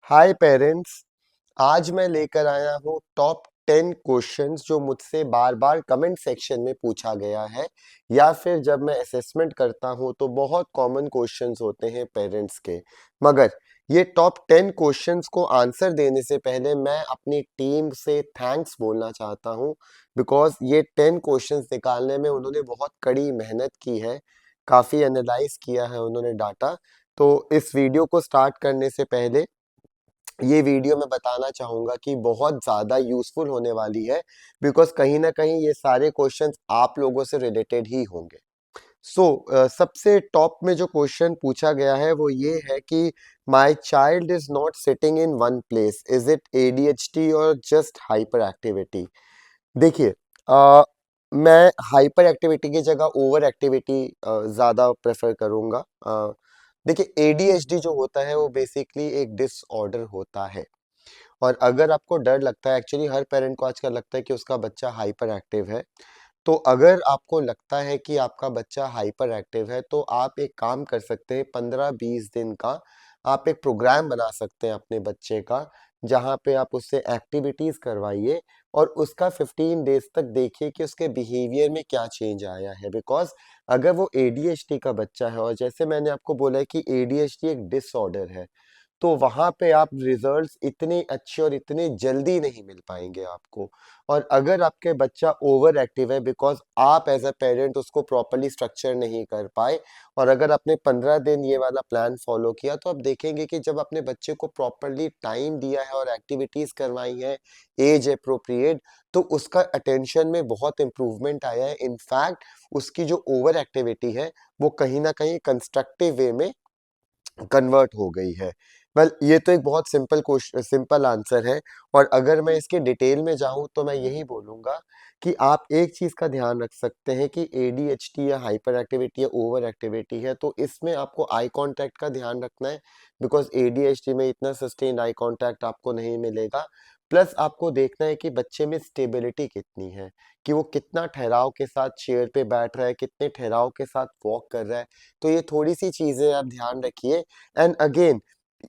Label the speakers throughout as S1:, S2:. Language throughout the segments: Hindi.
S1: हाय पेरेंट्स। आज मैं लेकर आया हूँ टॉप 10 क्वेश्चंस जो मुझसे बार बार कमेंट सेक्शन में पूछा गया है या फिर जब मैं असेसमेंट करता हूँ तो बहुत कॉमन क्वेश्चंस होते हैं पेरेंट्स के। मगर ये टॉप 10 क्वेश्चंस को आंसर देने से पहले मैं अपनी टीम से थैंक्स बोलना चाहता हूँ, बिकॉज ये 10 क्वेश्चंस निकालने में उन्होंने बहुत कड़ी मेहनत की है, काफ़ी एनालाइज किया है उन्होंने डाटा। तो इस वीडियो को स्टार्ट करने से पहले ये वीडियो मैं बताना चाहूंगा कि बहुत ज़्यादा यूजफुल होने वाली है, बिकॉज कहीं ना कहीं ये सारे क्वेश्चंस आप लोगों से रिलेटेड ही होंगे। सबसे टॉप में जो क्वेश्चन पूछा गया है वो ये है कि my child is not sitting in one place, is it ADHD और जस्ट हाइपर एक्टिविटी। देखिए, मैं हाइपर एक्टिविटी की जगह ओवर एक्टिविटी ज़्यादा प्रेफर करूँगा। देखिए, एडीएचडी जो होता है वो बेसिकली एक डिसऑर्डर होता है। और अगर आपको डर लगता है, एक्चुअली हर पेरेंट को आजकल लगता है कि उसका बच्चा हाइपर एक्टिव है। तो अगर आपको लगता है कि आपका बच्चा हाइपर एक्टिव है तो आप एक काम कर सकते हैं, 15-20 दिन का आप एक प्रोग्राम बना सकते हैं अपने बच्चे का, जहाँ पे आप उससे एक्टिविटीज करवाइए और उसका 15 डेज तक देखिए कि उसके बिहेवियर में क्या चेंज आया है। बिकॉज अगर वो एडीएचडी का बच्चा है, और जैसे मैंने आपको बोला है कि एडीएचडी एक डिसऑर्डर है, तो वहां पे आप रिजल्ट्स इतने अच्छे और इतने जल्दी नहीं मिल पाएंगे आपको। और अगर आपके बच्चा ओवर एक्टिव है बिकॉज आप एज अ पेरेंट उसको प्रॉपरली स्ट्रक्चर नहीं कर पाए, और अगर आपने 15 दिन ये वाला प्लान फॉलो किया, तो आप देखेंगे कि जब अपने बच्चे को प्रॉपरली टाइम दिया है और एक्टिविटीज करवाई है एज अप्रोप्रिएट, तो उसका अटेंशन में बहुत इंप्रूवमेंट आया है। इनफैक्ट उसकी जो ओवर एक्टिविटी है वो कहीं ना कहीं कंस्ट्रक्टिव वे में कन्वर्ट हो गई है। वेल, ये तो एक बहुत सिंपल क्वेश्चन, सिंपल आंसर है। और अगर मैं इसके डिटेल में जाऊं तो मैं यही बोलूंगा कि आप एक चीज का ध्यान रख सकते हैं कि एडीएचडी या हाइपर एक्टिविटी या ओवर एक्टिविटी है तो इसमें आपको आई कांटेक्ट का ध्यान रखना है, बिकॉज एडीएचडी में इतना सस्टेन्ड आई कांटेक्ट आपको नहीं मिलेगा। प्लस आपको देखना है कि बच्चे में स्टेबिलिटी कितनी है, कि वो कितना ठहराव के साथ चेयर पे बैठ रहा है, कितने ठहराव के साथ वॉक कर रहा है। तो ये थोड़ी सी चीजें आप ध्यान रखिए। एंड अगेन,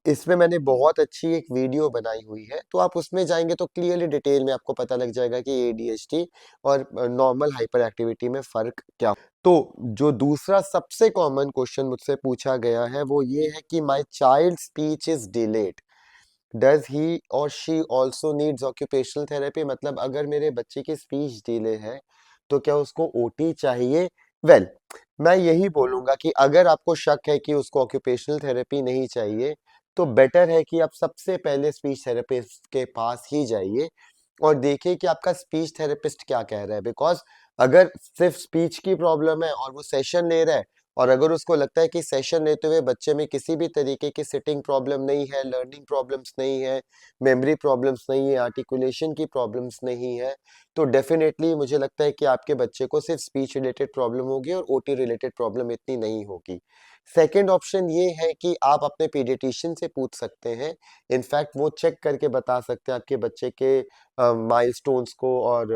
S1: इसमें मैंने बहुत अच्छी एक वीडियो बनाई हुई है, तो आप उसमें जाएंगे तो क्लियरली डिटेल में आपको पता लग जाएगा कि एडीएचडी और नॉर्मल हाइपर एक्टिविटी में फर्क क्या। तो जो दूसरा सबसे कॉमन क्वेश्चन मुझसे पूछा गया है वो ये है कि my child speech is delayed, does he और she also needs occupational therapy. मतलब अगर मेरे बच्चे की स्पीच डिले है तो क्या उसको ओटी चाहिए। वेल, मैं यही बोलूंगा कि अगर आपको शक है कि उसको ऑक्यूपेशनल थेरेपी नहीं चाहिए, तो बेटर है कि आप सबसे पहले स्पीच थेरेपिस्ट के पास ही जाइए और देखिए कि आपका स्पीच थेरेपिस्ट क्या कह रहा है। बिकॉज अगर सिर्फ स्पीच की प्रॉब्लम है और वो सेशन ले रहा है, और अगर उसको लगता है कि सेशन लेते हुए बच्चे में किसी भी तरीके की सिटिंग प्रॉब्लम नहीं है, लर्निंग प्रॉब्लम्स नहीं है, मेमोरी प्रॉब्लम्स नहीं है, आर्टिकुलेशन की प्रॉब्लम्स नहीं है, तो डेफिनेटली मुझे लगता है कि आपके बच्चे को सिर्फ स्पीच रिलेटेड प्रॉब्लम होगी और ओटी रिलेटेड प्रॉब्लम इतनी नहीं होगी। सेकेंड ऑप्शन ये है कि आप अपने पीडियाट्रिशियन से पूछ सकते हैं। इनफैक्ट वो चेक करके बता सकते हैं आपके बच्चे के माइलस्टोन्स को और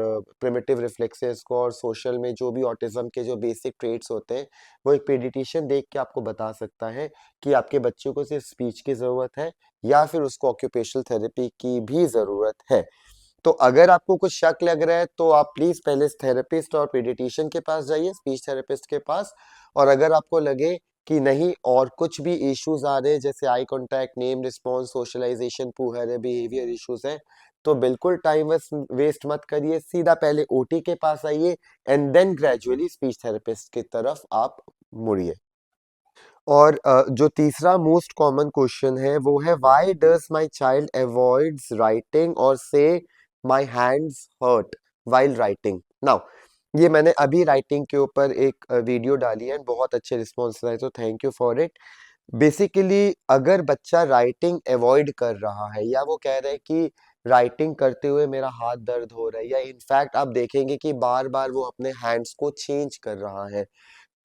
S1: प्रिमिटिव रिफ्लेक्सेस को, और सोशल में जो भी ऑटिज्म के जो बेसिक ट्रेट्स होते हैं, वो एक पीडियाट्रिशियन देख के आपको बता सकता है कि आपके बच्चे को सिर्फ स्पीच की ज़रूरत है या फिर उसको ऑक्यूपेशनल थेरेपी की भी ज़रूरत है। तो अगर आपको कुछ शक लग रहा है तो आप प्लीज़ पहले थेरेपिस्ट और पीडियाट्रिशियन के पास जाइए, स्पीच थेरेपिस्ट के पास। और अगर आपको लगे कि नहीं और कुछ भी इश्यूज आ रहे हैं, जैसे eye contact, name response, socialization poor है, बिहेवियर इश्यूज हैं, तो बिल्कुल टाइम वेस्ट मत करिए, सीधा पहले ओटी के पास आइए and then gradually speech therapist की तरफ आप मुड़िए। और जो तीसरा मोस्ट कॉमन क्वेश्चन है वो है, why does my child avoids writing or say my hands hurt while writing. Now, ये मैंने अभी राइटिंग के ऊपर एक वीडियो डाली है, बहुत अच्छे रिस्पॉन्स आए, तो thank you for it. Basically अगर बच्चा राइटिंग अवॉइड कर रहा है या वो कह रहा है कि राइटिंग करते हुए मेरा हाथ दर्द हो रहा है, या इनफैक्ट आप देखेंगे कि बार बार वो अपने हैंड्स को चेंज कर रहा है,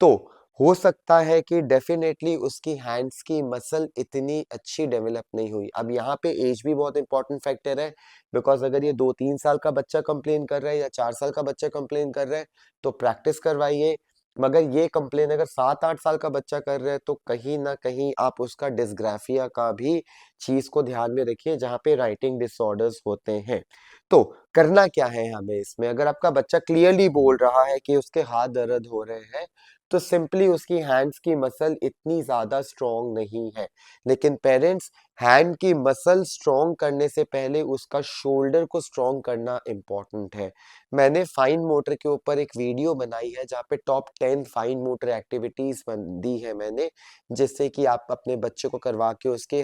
S1: तो हो सकता है कि डेफिनेटली उसकी हैंड्स की मसल इतनी अच्छी डेवलप नहीं हुई। अब यहाँ पे एज भी बहुत इंपॉर्टेंट फैक्टर है, बिकॉज अगर ये 2-3 साल का बच्चा कंप्लेन कर रहा है या 4 साल का बच्चा कंप्लेन कर रहा है, तो प्रैक्टिस करवाइए। मगर ये कंप्लेन अगर 7-8 साल का बच्चा कर रहा है तो कहीं ना कहीं आप उसका डिस्ग्राफिया का भी चीज को ध्यान में रखिए, जहाँ पे राइटिंग डिसऑर्डर्स होते हैं। तो करना क्या है हमें इसमें, अगर आपका बच्चा क्लियरली बोल रहा है कि उसके हाथ दर्द हो रहे हैं, तो सिंपली उसकी हैंड्स की मसल इतनी ज्यादा स्ट्रांग नहीं है। लेकिन पेरेंट्स, हैंड की मसल स्ट्रांग करने से पहले उसका शोल्डर को स्ट्रांग करना इंपॉर्टेंट है। मैंने फाइन मोटर के ऊपर एक वीडियो बनाई है जहाँ पे टॉप 10 फाइन मोटर एक्टिविटीज दी है मैंने, जिससे कि आप अपने बच्चे को करवा के उसके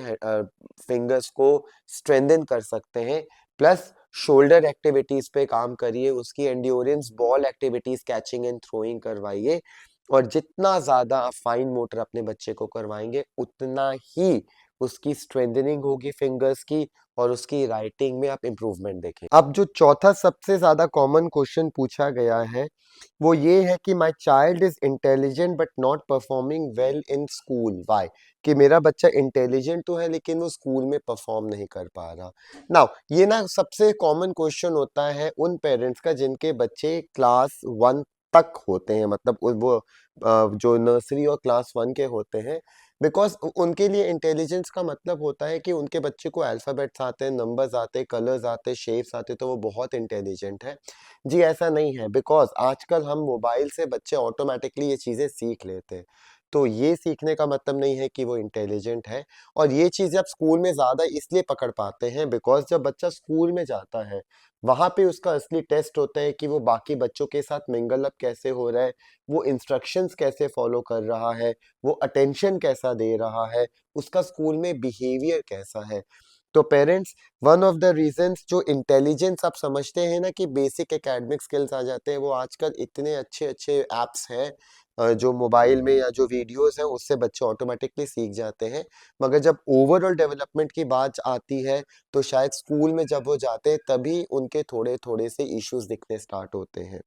S1: फिंगर्स को स्ट्रेंथन कर सकते हैं। प्लस शोल्डर एक्टिविटीज पे काम करिए, उसकी endurance ball activities catching and throwing करवाइए। और जितना ज्यादा आप फाइन मोटर अपने बच्चे को करवाएंगे, उतना ही उसकी स्ट्रेंथनिंग होगी फिंगर्स की, और उसकी राइटिंग में आप इम्प्रूवमेंट देखें। अब जो चौथा सबसे ज्यादा कॉमन क्वेश्चन पूछा गया है वो ये है कि my child is intelligent but not performing well in school, why? कि मेरा बच्चा इंटेलिजेंट तो है लेकिन वो स्कूल में परफॉर्म नहीं कर पा रहा। नाउ ये ना सबसे कॉमन क्वेश्चन होता है उन पेरेंट्स का जिनके बच्चे क्लास 1 तक होते हैं, मतलब वो जो नर्सरी और क्लास 1 के होते हैं। बिकॉज उनके लिए इंटेलिजेंस का मतलब होता है कि उनके बच्चे को अल्फाबेट्स आते हैं, नंबर्स आते हैं, कलर्स आते हैं, शेप्स आते हैं, तो वो बहुत इंटेलिजेंट है। जी ऐसा नहीं है, बिकॉज आजकल हम मोबाइल से बच्चे ऑटोमेटिकली ये चीजें सीख लेते हैं। तो ये सीखने का मतलब नहीं है कि वो इंटेलिजेंट है। और ये चीजें आप स्कूल में ज्यादा इसलिए पकड़ पाते हैं बिकॉज जब बच्चा स्कूल में जाता है, वहां पे उसका असली टेस्ट होता है कि वो बाकी बच्चों के साथ मिंगल अप कैसे हो रहा है, वो इंस्ट्रक्शंस कैसे फॉलो कर रहा है, वो अटेंशन कैसा दे रहा है, उसका स्कूल में बिहेवियर कैसा है। तो parents, one of the reasons जो इंटेलिजेंस आप समझते हैं ना कि बेसिक एकेडमिक स्किल्स आ जाते हैं, वो आजकल इतने अच्छे अच्छे एप्स हैं जो मोबाइल में या जो वीडियोस हैं उससे बच्चे ऑटोमेटिकली सीख जाते हैं। मगर जब ओवरऑल डेवलपमेंट की बात आती है, तो शायद स्कूल में जब वो जाते हैं तभी उनके थोड़े थोड़े से इश्यूज दिखने स्टार्ट होते हैं।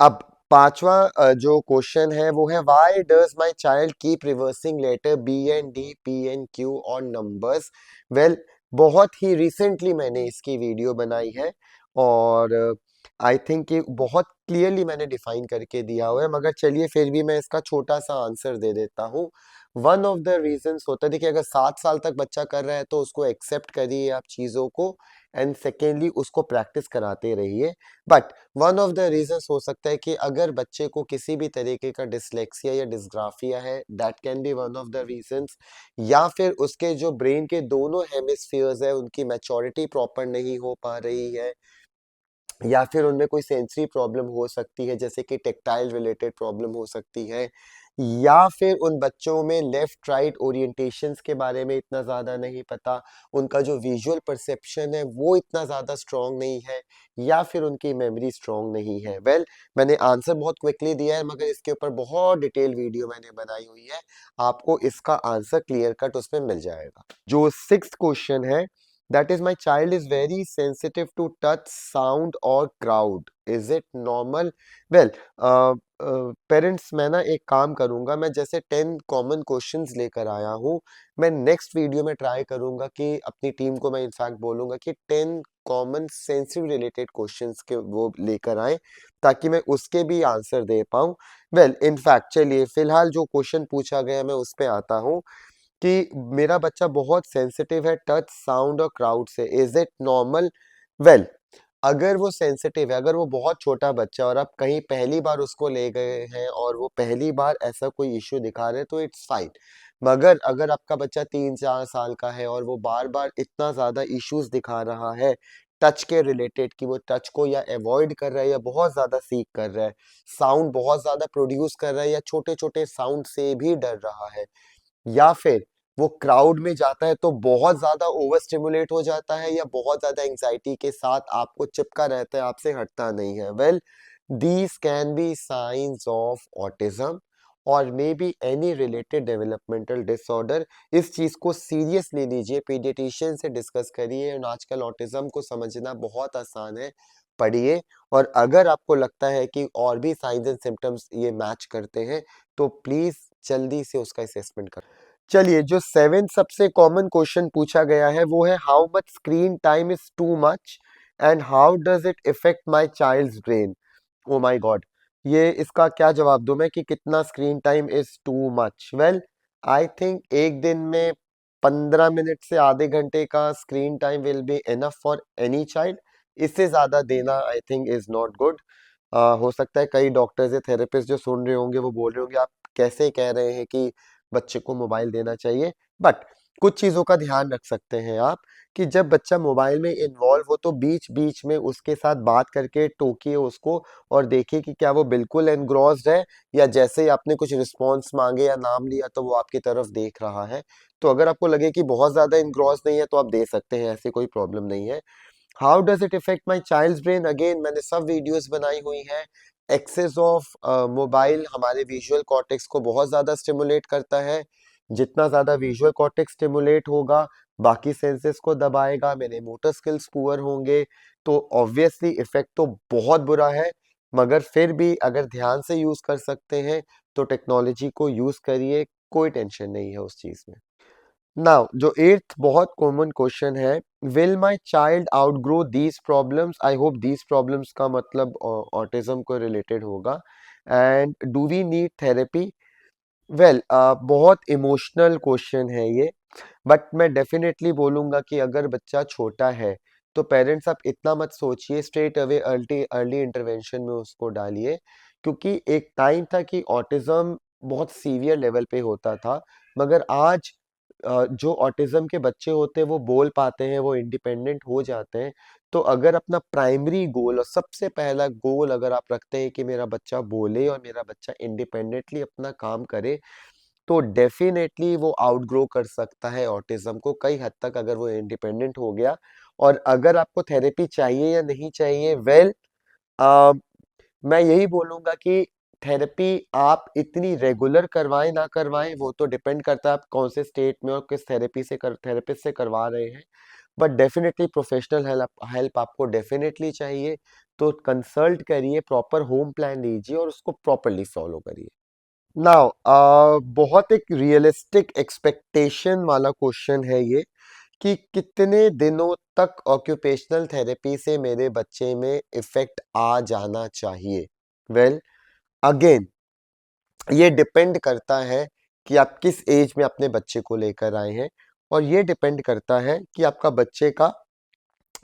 S1: अब पांचवा जो क्वेश्चन है वो है, why does my child keep reversing letter B and D, P and Q और नंबर्स? वेल, बहुत ही रिसेंटली मैंने इसकी वीडियो बनाई है, और आई थिंक कि बहुत क्लियरली मैंने डिफाइन करके दिया हुआ है, मगर चलिए फिर भी मैं इसका छोटा सा आंसर दे देता हूँ। वन ऑफ द रीजंस होता है, देखिए अगर 7 साल तक बच्चा कर रहा है तो उसको एक्सेप्ट करिए आप चीज़ों को, एंड सेकेंडली उसको प्रैक्टिस कराते रहिए। But one of the reasons हो सकता है कि अगर बच्चे को किसी भी तरीके का डिसलेक्सिया या डिस्ग्राफिया है, that can be one of the reasons. या फिर उसके जो ब्रेन के दोनों हेमिस्फीयर्स है उनकी मैच्योरिटी प्रॉपर नहीं हो पा रही है, या फिर उनमें कोई सेंसरी प्रॉब्लम हो सकती है जैसे कि टेक्टाइल रिलेटेड प्रॉब्लम हो सकती है, या फिर उन बच्चों में लेफ्ट राइट ओरिएंटेशंस के बारे में इतना ज़्यादा नहीं पता, उनका जो विजुअल परसेप्शन है वो इतना ज़्यादा स्ट्रांग नहीं है, या फिर उनकी मेमोरी स्ट्रांग नहीं है। वेल, मैंने आंसर बहुत क्विकली दिया है मगर इसके ऊपर बहुत डिटेल वीडियो मैंने बनाई हुई है, आपको इसका आंसर क्लियर कट उसमें मिल जाएगा। जो सिक्स्थ क्वेश्चन है, that is my child is very sensitive to touch, sound और crowd, is it normal? well, parents, मैं ना एक काम करूंगा, मैं जैसे 10 कॉमन क्वेश्चंस लेकर आया हूँ, मैं नेक्स्ट वीडियो में ट्राई करूंगा कि अपनी टीम को मैं इनफैक्ट बोलूंगा कि 10 कॉमन सेंसिटिव रिलेटेड क्वेश्चंस के वो लेकर आए, ताकि मैं उसके भी आंसर दे पाऊं। वेल, इनफैक्ट चलिए फिलहाल जो क्वेश्चन पूछा गया मैं उस पे आता हूँ कि मेरा बच्चा बहुत सेंसिटिव है टच, साउंड और क्राउड से, इज इट नॉर्मल? वेल, अगर वो सेंसिटिव है, अगर वो बहुत छोटा बच्चा और आप कहीं पहली बार उसको ले गए हैं और वो पहली बार ऐसा कोई इश्यू दिखा रहे हैं तो इट्स फाइन। मगर अगर आपका बच्चा 3-4 साल का है और वो बार बार इतना ज्यादा इश्यूज दिखा रहा है टच के रिलेटेड, कि वो टच को या अवॉइड कर रहा है या बहुत ज्यादा सीख कर रहा है, साउंड बहुत ज्यादा प्रोड्यूस कर रहा है या छोटे छोटे साउंड से भी डर रहा है, या फिर वो क्राउड में जाता है तो बहुत ज्यादा ओवर स्टिमुलेट हो जाता है या बहुत ज्यादा एंजाइटी के साथ आपको चिपका रहता है, आपसे हटता नहीं है, well, these can be signs of autism और may be any related developmental disorder. इस चीज को सीरियस ले लीजिए, पीडियाट्रिशियन से डिस्कस करिए, और आजकल ऑटिज्म को समझना बहुत आसान है, पढ़िए। और अगर आपको लगता है कि और भी साइंस एंड सिम्टम्स ये मैच करते हैं, तो प्लीज जल्दी से उसका असेसमेंट कर। चलिए, जो सेवेंथ सबसे कॉमन क्वेश्चन पूछा गया है वो है, how much screen time is too much and how does it effect my child's brain? Oh my god, ये इसका क्या जवाब दूं मैं कि कितना screen time is too much? Well, I think एक दिन में 15 मिनट से आधे घंटे का screen time will be enough for any child. इससे ज्यादा देना I think is not good. हो सकता है कई डॉक्टर्स या थेरेपिस्ट जो सुन रहे होंगे वो बोल रहे होंगे आप कैसे कह रहे हैं कि बच्चे को मोबाइल देना चाहिए। बट कुछ चीजों का ध्यान रख सकते हैं आप कि जब बच्चा मोबाइल में इन्वॉल्व हो तो बीच बीच में उसके साथ बात करके टोकिए उसको, और देखिए कि क्या वो बिल्कुल एनग्रॉस्ड है, या जैसे ही आपने कुछ रिस्पॉन्स मांगे या नाम लिया तो वो आपकी तरफ देख रहा है। तो अगर आपको लगे कि बहुत ज्यादा इनग्रॉस नहीं है तो आप दे सकते हैं, ऐसी कोई प्रॉब्लम नहीं है। How does it effect my child's brain? Again मैंने सब वीडियोस बनाई हुई हैं। एक्सेस ऑफ मोबाइल हमारे विजुअल कॉर्टेक्स को बहुत ज्यादा स्टिमुलेट करता है। जितना ज्यादा विजुअल कॉर्टेक्स स्टिमुलेट होगा, बाकी सेंसेस को दबाएगा, मेरे मोटर स्किल्स पुअर होंगे, तो ऑब्वियसली इफेक्ट तो बहुत बुरा है। मगर फिर भी अगर ध्यान से यूज कर सकते हैं तो टेक्नोलॉजी को यूज करिए, कोई टेंशन नहीं है उस चीज में। नाउ जो एट्थ बहुत कॉमन क्वेश्चन है, will my child outgrow these problems? I hope these problems का मतलब ऑटिज्म को रिलेटेड होगा। And do we need therapy? Well, बहुत इमोशनल क्वेश्चन है ये। बट मैं डेफिनेटली बोलूंगा कि अगर बच्चा छोटा है तो पेरेंट्स आप इतना मत सोचिए, straight away early early intervention में उसको डालिए। क्योंकि एक टाइम था कि ऑटिज्म बहुत सीवियर लेवल पे होता था, मगर आज जो ऑटिज्म के बच्चे होते हैं वो बोल पाते हैं, वो इंडिपेंडेंट हो जाते हैं। तो अगर अपना प्राइमरी गोल और सबसे पहला गोल अगर आप रखते हैं कि मेरा बच्चा बोले और मेरा बच्चा इंडिपेंडेंटली अपना काम करे, तो डेफिनेटली वो आउटग्रो कर सकता है ऑटिज्म को कई हद तक, अगर वो इंडिपेंडेंट हो गया। और अगर आपको थेरेपी चाहिए या नहीं चाहिए, वेल, मैं यही बोलूंगा कि थेरेपी आप इतनी रेगुलर करवाएं ना करवाएं वो तो डिपेंड करता है आप कौन से स्टेट में और किस थेरेपिस्ट से करवा रहे हैं। But definitely professional help help आपको डेफिनेटली चाहिए। तो कंसल्ट करिए, प्रॉपर होम प्लान लीजिए और उसको प्रॉपरली फॉलो करिए। नाउ बहुत एक रियलिस्टिक एक्सपेक्टेशन वाला क्वेश्चन है ये कि कितने दिनों तक ऑक्यूपेशनल थेरेपी से मेरे बच्चे में इफेक्ट आ जाना चाहिए? वेल, अगेन ये डिपेंड करता है कि आप किस एज में अपने बच्चे को लेकर आए हैं, और ये डिपेंड करता है कि आपका बच्चे का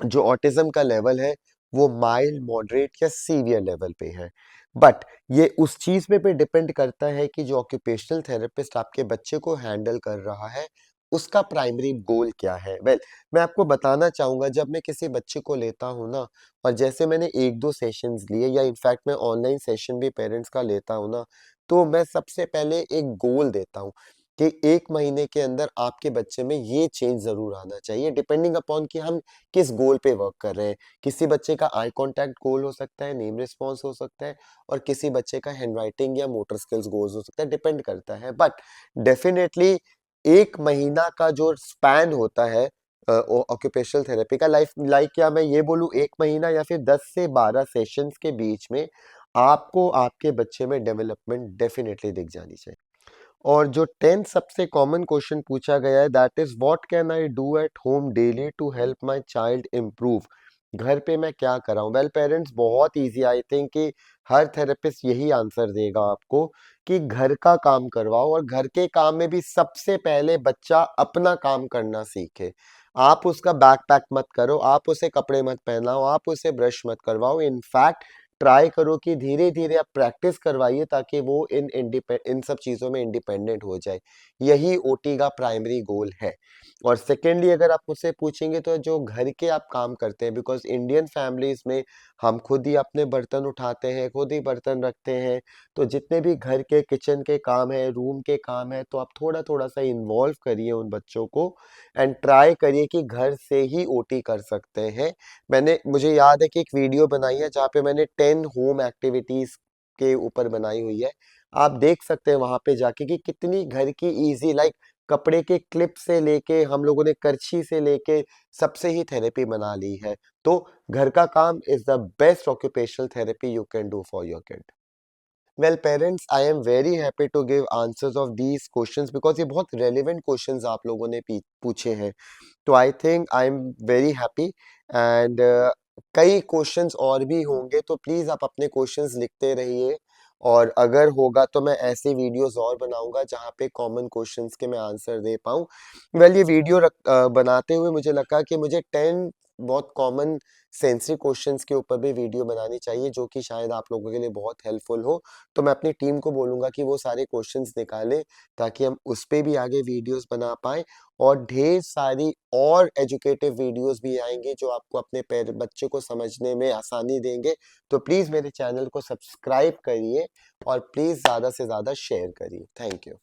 S1: जो ऑटिज्म का लेवल है वो माइल्ड, मॉडरेट या सीवियर लेवल पे है। बट ये उस चीज पे भी डिपेंड करता है कि जो ऑक्यूपेशनल थेरेपिस्ट आपके बच्चे को हैंडल कर रहा है उसका प्राइमरी गोल क्या है। वेल, मैं आपको बताना चाहूंगा, जब मैं किसी बच्चे को लेता हूँ ना, और जैसे मैंने एक दो सेशंस लिए या इनफैक्ट मैं ऑनलाइन सेशन भी पेरेंट्स का लेता हूँ ना, तो मैं सबसे पहले एक गोल देता हूँ कि 1 महीने के अंदर आपके बच्चे में ये चेंज जरूर आना चाहिए, डिपेंडिंग अपॉन कि हम किस गोल पे वर्क कर रहे हैं। किसी बच्चे का आई कांटेक्ट गोल हो सकता है, नेम रिस्पॉन्स हो सकता है, और किसी बच्चे का हैंडराइटिंग या मोटर स्किल्स गोल्स हो सकता है, डिपेंड करता है। बट डेफिनेटली 1 महीना का जो स्पैन होता है ऑक्यूपेशनल थेरेपी का, लाइफ लाइक क्या मैं ये बोलूँ 1 महीना या फिर 10 से 12 सेशंस के बीच में आपको आपके बच्चे में डेवलपमेंट डेफिनेटली दिख जानी चाहिए। और जो 10th सबसे कॉमन क्वेश्चन पूछा गया है, that is what can I do at home daily to help my child improve? घर पे मैं क्या कराऊं? वेल पेरेंट्स, बहुत इजी, आई थिंक कि हर थेरेपिस्ट यही आंसर देगा आपको कि घर का काम करवाओ, और घर के काम में भी सबसे पहले बच्चा अपना काम करना सीखे। आप उसका बैकपैक मत करो, आप उसे कपड़े मत पहनाओ, आप उसे ब्रश मत करवाओ। इनफैक्ट ट्राई करो कि धीरे धीरे आप प्रैक्टिस करवाइए ताकि वो इन सब चीज़ों में इंडिपेंडेंट हो जाए। यही ओटी का प्राइमरी गोल है। और सेकेंडली अगर आप मुझसे पूछेंगे तो जो घर के आप काम करते हैं, बिकॉज इंडियन फैमिलीज में हम खुद ही अपने बर्तन उठाते हैं, खुद ही बर्तन रखते हैं, तो जितने भी घर के किचन के काम है, रूम के काम है, तो आप थोड़ा थोड़ा सा इन्वॉल्व करिए उन बच्चों को, एंड ट्राई करिए कि घर से ही ओटी कर सकते हैं। मुझे याद है कि एक वीडियो बनाई है जहाँ पे मैंने 10 होम एक्टिविटीज के ऊपर बनाई हुई है। आप देख सकते हैं वहां पे जाके कि कितनी घर की इजी, लाइक कपड़े के क्लिप से लेके हम लोगों ने करछी से लेके सबसे ही थेरेपी बना ली है। तो घर का काम is the best occupational therapy you can do for your kid. Well parents, I am very happy to give answers of these questions because ये बहुत रेलिवेंट क्वेश्चंस आप लोगों ने पूछे हैं। तो I think I am very happy. And कई क्वेश्चंस और भी होंगे, तो प्लीज आप अपने क्वेश्चंस लिखते रहिए। और अगर होगा तो मैं ऐसे वीडियोस और बनाऊंगा जहाँ पे कॉमन क्वेश्चंस के मैं आंसर दे पाऊँ। वेल ये वीडियो बनाते हुए मुझे लगा कि मुझे 10 बहुत कॉमन सेंसिटिव क्वेश्चंस के ऊपर भी वीडियो बनानी चाहिए, जो कि शायद आप लोगों के लिए बहुत हेल्पफुल हो। तो मैं अपनी टीम को बोलूँगा कि वो सारे क्वेश्चंस निकालें, ताकि हम उस पे भी आगे वीडियोस बना पाएँ। और ढेर सारी और एजुकेटिव वीडियोस भी आएंगे जो आपको अपने बच्चे को समझने में आसानी देंगे। तो प्लीज़ मेरे चैनल को सब्सक्राइब करिए और प्लीज़ ज़्यादा से ज़्यादा शेयर करिए। Thank you.